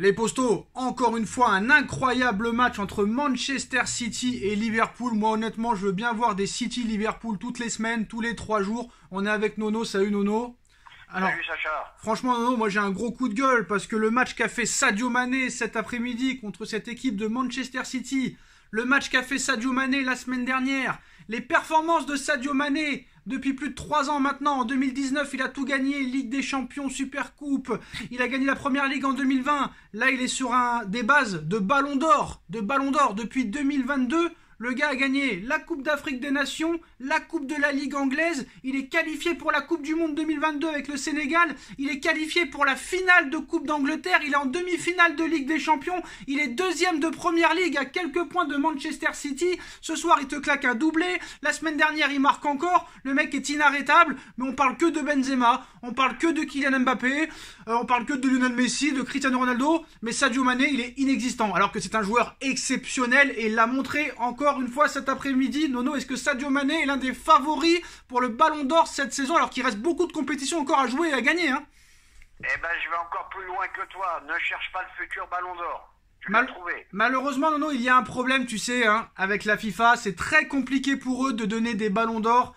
Les Postos, encore une fois, un incroyable match entre Manchester City et Liverpool. Moi, honnêtement, je veux bien voir des City-Liverpool toutes les semaines, tous les 3 jours. On est avec Nono. Salut Nono. Alors, salut Sacha. Franchement, Nono, moi j'ai un gros coup de gueule parce que le match qu'a fait Sadio Mané cet après-midi contre cette équipe de Manchester City, le match qu'a fait Sadio Mané la semaine dernière, les performances de Sadio Mané depuis plus de 3 ans maintenant. En 2019, il a tout gagné, Ligue des Champions, Super Coupe, il a gagné la Première Ligue en 2020. Là, il est sur des bases de Ballon d'Or, depuis 2022. Le gars a gagné la Coupe d'Afrique des Nations, la Coupe de la Ligue anglaise, il est qualifié pour la Coupe du Monde 2022 avec le Sénégal, il est qualifié pour la finale de Coupe d'Angleterre, il est en demi-finale de Ligue des Champions, il est deuxième de Première Ligue à quelques points de Manchester City. Ce soir, il te claque un doublé, la semaine dernière, il marque encore, le mec est inarrêtable, mais on parle que de Benzema, on parle que de Kylian Mbappé, on parle que de Lionel Messi, de Cristiano Ronaldo, mais Sadio Mané, il est inexistant, alors que c'est un joueur exceptionnel et il l'a montré encore une fois cet après-midi. Nono, est-ce que Sadio Mané est l'un des favoris pour le Ballon d'Or cette saison, alors qu'il reste beaucoup de compétitions encore à jouer et à gagner, hein? Eh ben, je vais encore plus loin que toi. Ne cherche pas le futur Ballon d'Or. Tu l'as trouvé. Malheureusement, Nono, il y a un problème, tu sais, hein, avec la FIFA. C'est très compliqué pour eux de donner des Ballons d'Or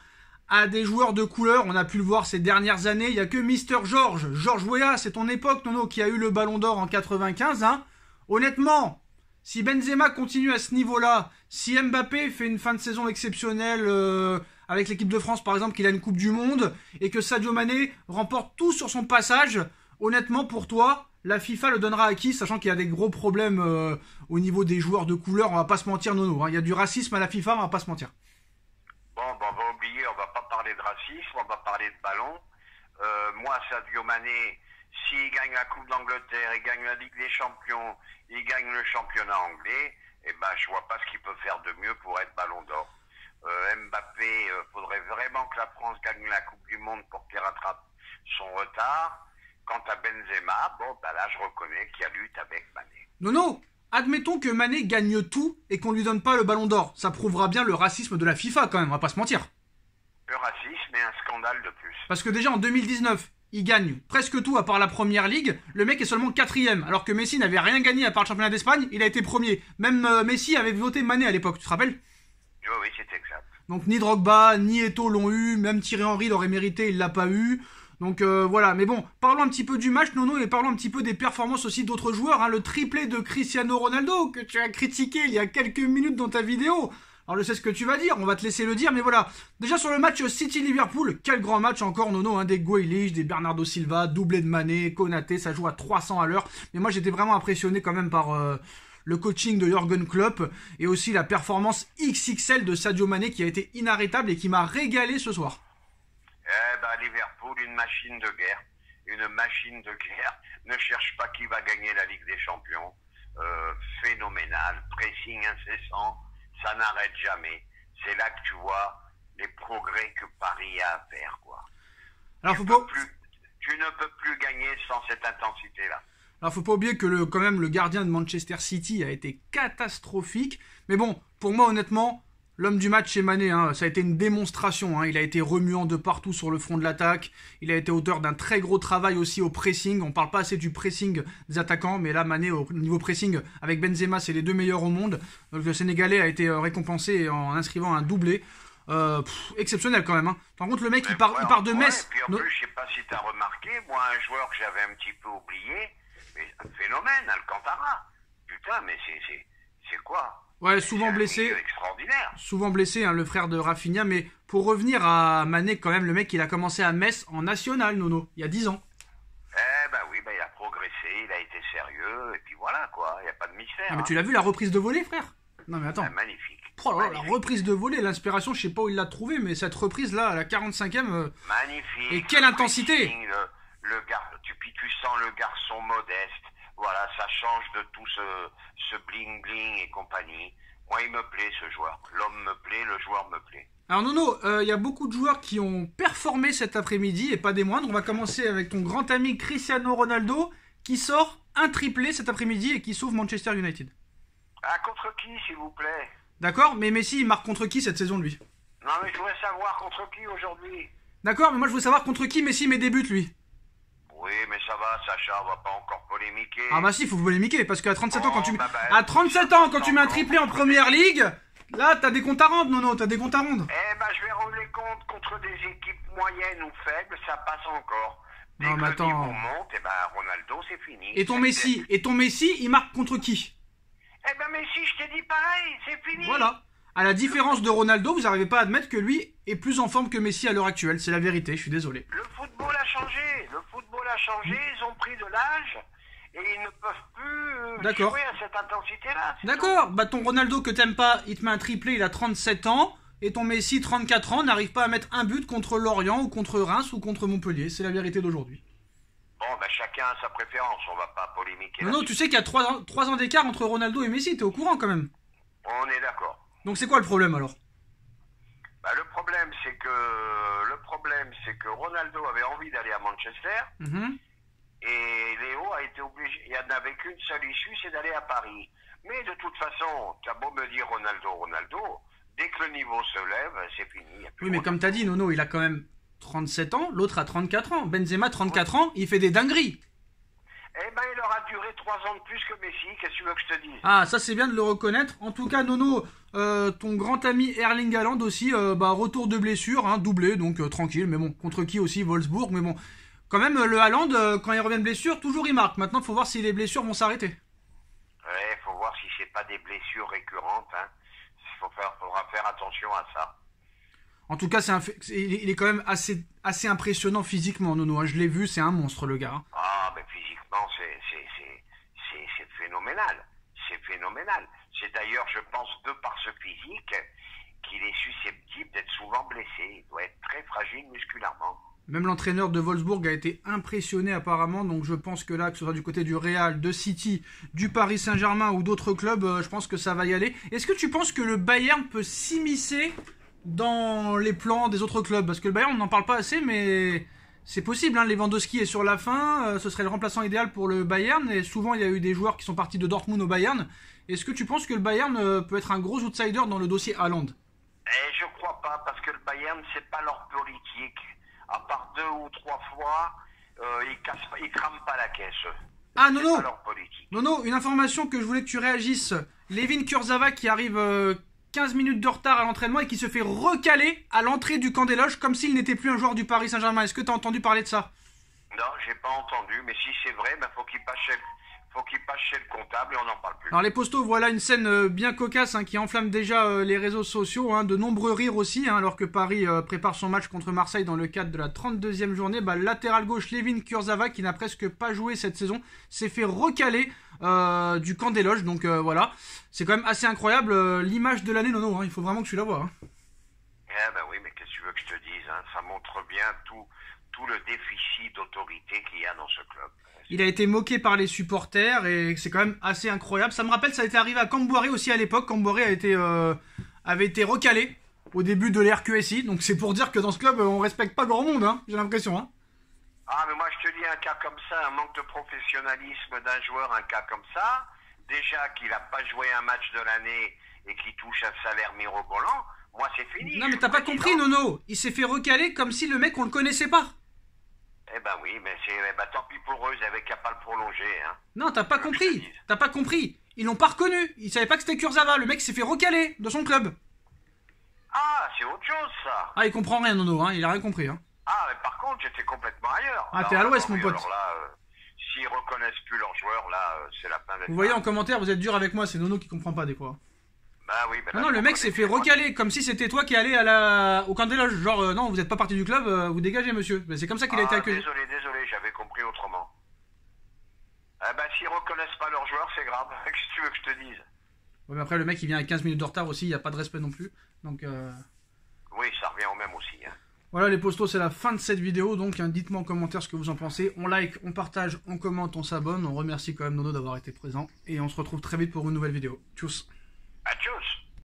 à des joueurs de couleur. On a pu le voir ces dernières années. Il n'y a que Mister George Weah, c'est ton époque, Nono, qui a eu le Ballon d'Or en 95. Hein. Honnêtement, si Benzema continue à ce niveau-là, si Mbappé fait une fin de saison exceptionnelle avec l'équipe de France, par exemple, qu'il a une Coupe du Monde, et que Sadio Mané remporte tout sur son passage, honnêtement, pour toi, la FIFA le donnera à qui, sachant qu'il y a des gros problèmes au niveau des joueurs de couleur, on va pas se mentir, Nono. Hein. Il y a du racisme à la FIFA, on va pas se mentir. Bon, on va oublier, on va pas parler de racisme, on va parler de ballon. Moi, Sadio Mané, s'il gagne la Coupe d'Angleterre, il gagne la Ligue des Champions, il gagne le championnat anglais, eh ben, je vois pas ce qu'il peut faire de mieux pour être Ballon d'Or. Mbappé, faudrait vraiment que la France gagne la Coupe du Monde pour qu'il rattrape son retard. Quant à Benzema, bon, bah là, je reconnais qu'il y a lutte avec Mané. Non, admettons que Mané gagne tout et qu'on lui donne pas le Ballon d'Or. Ça prouvera bien le racisme de la FIFA quand même, on va pas se mentir. Le racisme et un scandale de plus. Parce que déjà en 2019, il gagne presque tout à part la Première Ligue. Le mec est seulement 4ème, alors que Messi n'avait rien gagné à part le championnat d'Espagne. Il a été premier. Même Messi avait voté Mané à l'époque, tu te rappelles? Oui, c'est exact. Donc ni Drogba, ni Eto'o l'ont eu. Même Thierry Henry l'aurait mérité, il l'a pas eu. Donc voilà, mais bon, parlons un petit peu du match, Nono, et parlons un petit peu des performances aussi d'autres joueurs. Hein. Le triplé de Cristiano Ronaldo, que tu as critiqué il y a quelques minutes dans ta vidéo. Alors je sais ce que tu vas dire, on va te laisser le dire, mais voilà. Déjà sur le match City-Liverpool, quel grand match encore, Nono, hein, des Grealish, des Bernardo Silva, doublé de Mané, Konaté, ça joue à 300 à l'heure. Mais moi j'étais vraiment impressionné quand même par le coaching de Jürgen Klopp et aussi la performance XXL de Sadio Mané qui a été inarrêtable et qui m'a régalé ce soir. Eh ben, Liverpool, une machine de guerre. Une machine de guerre. Ne cherche pas qui va gagner la Ligue des Champions. Phénoménal. Pressing incessant. Ça n'arrête jamais. C'est là que tu vois les progrès que Paris a à faire, quoi. Alors, tu ne peux plus gagner sans cette intensité-là. Alors, faut pas oublier que quand même, le gardien de Manchester City a été catastrophique. Mais bon, pour moi, honnêtement, l'homme du match, c'est Mané. Hein. Ça a été une démonstration. Hein. Il a été remuant de partout sur le front de l'attaque. Il a été auteur d'un très gros travail aussi au pressing. On parle pas assez du pressing des attaquants, mais là, Mané, au niveau pressing, avec Benzema, c'est les 2 meilleurs au monde. Donc, le Sénégalais a été récompensé en inscrivant un doublé. Exceptionnel quand même. Hein. Par contre, le mec, il part de Metz. Et puis en plus, je sais pas si tu as remarqué, moi, un joueur que j'avais un petit peu oublié, mais un phénomène, Alcantara. Putain, mais c'est quoi? Ouais, souvent blessé. Extraordinaire. Souvent blessé, hein, le frère de Rafinha. Mais pour revenir à Mané, quand même, le mec, il a commencé à Metz en national, Nono, il y a 10 ans. Eh ben oui, il a progressé, il a été sérieux, et puis voilà, quoi, il n'y a pas de mystère. Ah, mais tu l'as vu, la reprise de volée, frère? Non, mais attends. Magnifique. Oh là là, la reprise de volée, l'inspiration, je sais pas où il l'a trouvée, mais cette reprise-là, à la 45e... Magnifique. Et quelle intensité! Puis tu sens le garçon modeste. Voilà, ça change de tout ce bling-bling et compagnie. Moi, il me plaît, ce joueur. L'homme me plaît, le joueur me plaît. Alors Nono, il y a beaucoup de joueurs qui ont performé cet après-midi, et pas des moindres. On va commencer avec ton grand ami Cristiano Ronaldo, qui sort un triplé cet après-midi et qui sauve Manchester United. Ah, contre qui, s'il vous plaît? D'accord, mais Messi, il marque contre qui cette saison, lui? Non, mais je voudrais savoir contre qui aujourd'hui. D'accord, mais moi je veux savoir contre qui Messi met des buts, lui. Oui, mais ça va, Sacha, on va pas encore polémiquer. Ah bah si, il faut polémiquer, parce qu'à 37 ans, quand tu... bah, à 37 ans, quand tu mets un triplé en première ligue, là, t'as des comptes à rendre, Nono, t'as des comptes à rendre. Eh ben, je vais rendre les comptes contre des équipes moyennes ou faibles, ça passe encore. Dès Non, que mais le attends. niveau monte, eh ben, Ronaldo, c'est fini. Et ton Messi, il marque contre qui? Eh ben, Messi, je t'ai dit pareil, c'est fini. Voilà. À la différence de Ronaldo, vous n'arrivez pas à admettre que lui est plus en forme que Messi à l'heure actuelle. C'est la vérité, je suis désolé. Le football a changé. Le football a changé. Ils ont pris de l'âge et ils ne peuvent plus jouer à cette intensité-là. D'accord. Bah ton Ronaldo que t'aimes pas, il te met un triplé, il a 37 ans. Et ton Messi, 34 ans, n'arrive pas à mettre un but contre Lorient ou contre Reims ou contre Montpellier. C'est la vérité d'aujourd'hui. Bon, bah chacun a sa préférence. On va pas polémiquer. Non, tu sais qu'il y a 3 ans d'écart entre Ronaldo et Messi. T'es au courant quand même. On est d'accord. Donc c'est quoi le problème alors? Bah, le problème c'est que Ronaldo avait envie d'aller à Manchester et Léo a été obligé. Il n'y en avait qu'une seule issue, c'est d'aller à Paris. Mais de toute façon, t'as beau me dire Ronaldo, dès que le niveau se lève, c'est fini. Oui, mais comme t'as dit, Nono, il a quand même 37 ans, l'autre a 34 ans. Benzema, 34 ans, il fait des dingueries. Eh ben, il aura duré 3 ans de plus que Messi, qu'est-ce que tu veux que je te dise? Ah, ça c'est bien de le reconnaître. En tout cas, Nono, ton grand ami Erling Haaland aussi, retour de blessure, hein, doublé, donc tranquille. Mais bon, contre qui aussi? Wolfsburg. Mais bon, quand même, le Haaland, quand il revient de blessure, toujours il marque. Maintenant, il faut voir si les blessures vont s'arrêter. Ouais, faut voir si c'est pas des blessures récurrentes. Hein. Faudra faire attention à ça. En tout cas, il est quand même assez impressionnant physiquement, Nono. Hein. Je l'ai vu, c'est un monstre, le gars. Hein. Ah, mais physiquement, c'est phénoménal. C'est phénoménal. C'est d'ailleurs, je pense, de par ce physique, qu'il est susceptible d'être souvent blessé. Il doit être très fragile musculairement. Même l'entraîneur de Wolfsburg a été impressionné apparemment, donc je pense que là, que ce soit du côté du Real, de City, du Paris Saint-Germain ou d'autres clubs, je pense que ça va y aller. Est-ce que tu penses que le Bayern peut s'immiscer dans les plans des autres clubs? Parce que le Bayern, on n'en parle pas assez, mais c'est possible. Hein. Lewandowski est sur la fin, ce serait le remplaçant idéal pour le Bayern, et souvent il y a eu des joueurs qui sont partis de Dortmund au Bayern. Est-ce que tu penses que le Bayern peut être un gros outsider dans le dossier Haaland? Je crois pas, parce que le Bayern, c'est pas leur politique. À part 2 ou 3 fois, ils crament pas la caisse. Ah Nono, une information que je voulais que tu réagisses. Levin Kurzawa qui arrive 15 minutes de retard à l'entraînement et qui se fait recaler à l'entrée du camp des loges comme s'il n'était plus un joueur du Paris Saint-Germain. Est-ce que tu as entendu parler de ça? Non, j'ai pas entendu, mais si c'est vrai, faut qu'il passe chez le comptable et on n'en parle plus. Alors les postos, voilà une scène bien cocasse qui enflamme déjà les réseaux sociaux, de nombreux rires aussi, alors que Paris prépare son match contre Marseille dans le cadre de la 32e journée. Latéral gauche, Levin Kurzawa, qui n'a presque pas joué cette saison, s'est fait recaler du camp des loges, donc voilà. C'est quand même assez incroyable, l'image de l'année, Nono, il faut vraiment que tu la vois. Eh ben oui, mais qu'est-ce que tu veux que je te dise, ça montre bien tout le déficit d'autorité qu'il y a dans ce club. Il a été moqué par les supporters et c'est quand même assez incroyable. Ça me rappelle, ça a été arrivé à Camboiré aussi à l'époque. Camboiré avait été recalé au début de l'ère QSI. Donc c'est pour dire que dans ce club, on respecte pas grand monde, j'ai l'impression. Ah, mais moi je te dis, un cas comme ça, un manque de professionnalisme d'un joueur, un cas comme ça, déjà qu'il n'a pas joué un match de l'année et qu'il touche un salaire mirobolant, moi c'est fini. Non mais t'as pas compris, Nono. Il s'est fait recaler comme si le mec on le connaissait pas. Eh ben oui, mais tant pis pour eux, ils avaient qu'à pas le prolonger. Non, t'as pas compris. T'as pas compris. Ils l'ont pas reconnu. Ils savaient pas que c'était Kurzawa. Le mec s'est fait recaler de son club. Ah, c'est autre chose ça. Ah, il comprend rien, Nono. Il a rien compris. Ah, mais par contre, j'étais complètement ailleurs. Ah, t'es à l'ouest, mon pote. Alors là, s'ils reconnaissent plus leurs joueurs, là, c'est la fin d'être. Vous voyez en commentaire, vous êtes dur avec moi. C'est Nono qui comprend pas des fois. Bah oui, non, le mec s'est fait recaler comme si c'était toi qui allais au camp des loges. Genre, non, vous n'êtes pas parti du club, vous dégagez, monsieur. C'est comme ça qu'il a été accueilli. Désolé, j'avais compris autrement. S'ils reconnaissent pas leurs joueurs, c'est grave. Qu'est-ce que tu veux que je te dise? Ouais, mais après, le mec, il vient à 15 minutes de retard aussi, il n'y a pas de respect non plus. Donc, oui, ça revient au même aussi. Voilà, les postos, c'est la fin de cette vidéo. Donc, dites-moi en commentaire ce que vous en pensez. On like, on partage, on commente, on s'abonne. On remercie quand même Nono d'avoir été présent. Et on se retrouve très vite pour une nouvelle vidéo. Tchuss. Tchuss.